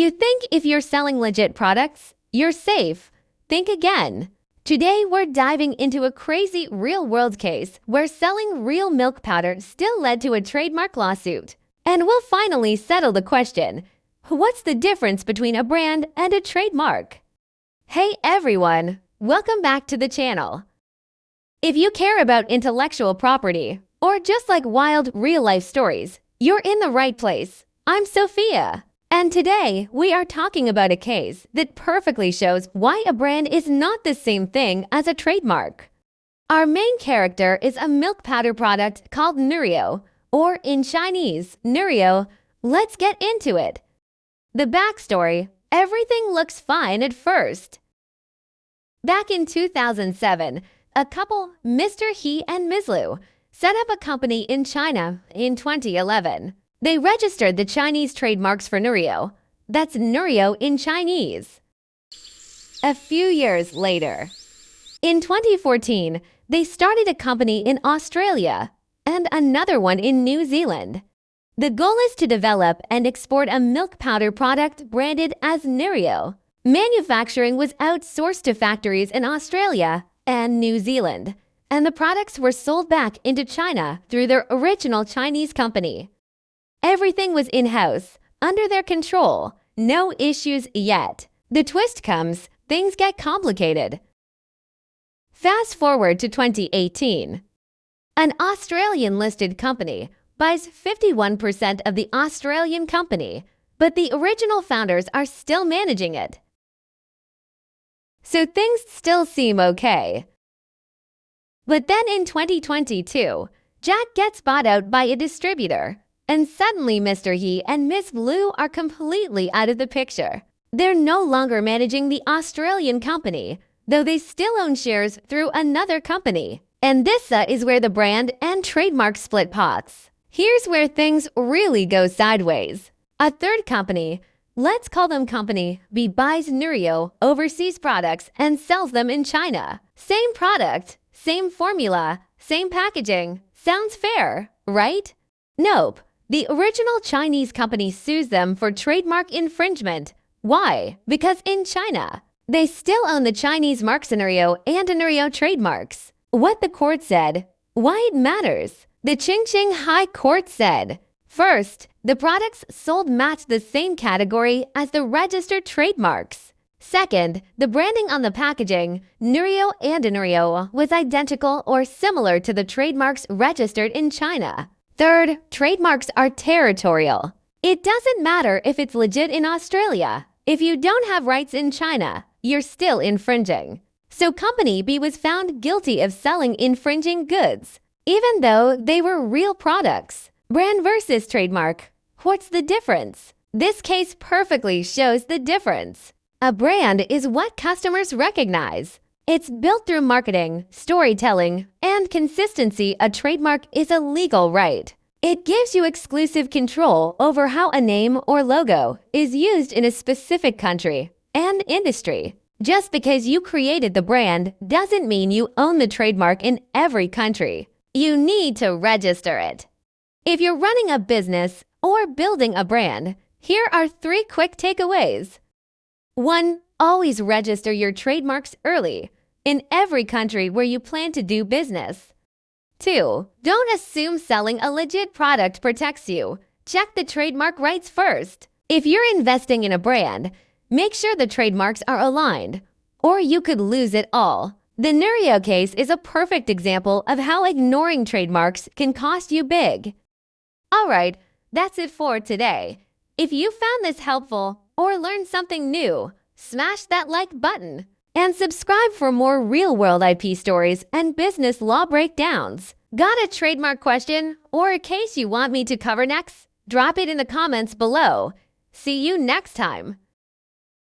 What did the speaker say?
You think if you're selling legit products, you're safe. Think again. Today, we're diving into a crazy real-world case where selling real milk powder still led to a trademark lawsuit. And we'll finally settle the question, what's the difference between a brand and a trademark? Hey everyone, welcome back to the channel. If you care about intellectual property, or just like wild real-life stories, you're in the right place. I'm Sophia. And today, we are talking about a case that perfectly shows why a brand is not the same thing as a trademark. Our main character is a milk powder product called Nurio, or in Chinese, Nurio. Let's get into it. The backstory: everything looks fine at first. Back in 2007, a couple, Mr. He and Ms. Liu, set up a company in China in 2011. They registered the Chinese trademarks for Nurio. That's Nurio in Chinese. A few years later, in 2014, they started a company in Australia and another one in New Zealand. The goal is to develop and export a milk powder product branded as Nurio. Manufacturing was outsourced to factories in Australia and New Zealand, and the products were sold back into China through their original Chinese company. Everything was in-house, under their control, no issues yet. The twist comes, things get complicated. Fast forward to 2018. An Australian-listed company buys 51% of the Australian company, but the original founders are still managing it. So things still seem okay. But then in 2022, Jack gets bought out by a distributor. And suddenly Mr. He and Ms. Liu are completely out of the picture. They're no longer managing the Australian company, though they still own shares through another company. And this is where the brand and trademark split pots. Here's where things really go sideways. A third company, let's call them Company B, buys Nurio overseas products and sells them in China. Same product, same formula, same packaging. Sounds fair, right? Nope. The original Chinese company sues them for trademark infringement. Why? Because in China, they still own the Chinese marks Nurio and Nurio trademarks. What the court said, why it matters. The Qingqing High Court said, first, the products sold match the same category as the registered trademarks. Second, the branding on the packaging, Nurio and Nurio, was identical or similar to the trademarks registered in China. Third, trademarks are territorial. It doesn't matter if it's legit in Australia. If you don't have rights in China, you're still infringing. So Company B was found guilty of selling infringing goods, even though they were real products. Brand versus trademark. What's the difference? This case perfectly shows the difference. A brand is what customers recognize. It's built through marketing, storytelling, and consistency. A trademark is a legal right. It gives you exclusive control over how a name or logo is used in a specific country and industry. Just because you created the brand doesn't mean you own the trademark in every country. You need to register it. If you're running a business or building a brand, here are 3 quick takeaways. 1. Always register your trademarks early, in every country where you plan to do business. 2. Don't assume selling a legit product protects you. Check the trademark rights first. If you're investing in a brand, make sure the trademarks are aligned, or you could lose it all. The Nurio case is a perfect example of how ignoring trademarks can cost you big. Alright, that's it for today. If you found this helpful or learned something new, smash that like button. And subscribe for more real-world IP stories and business law breakdowns. Got a trademark question or a case you want me to cover next? Drop it in the comments below. See you next time.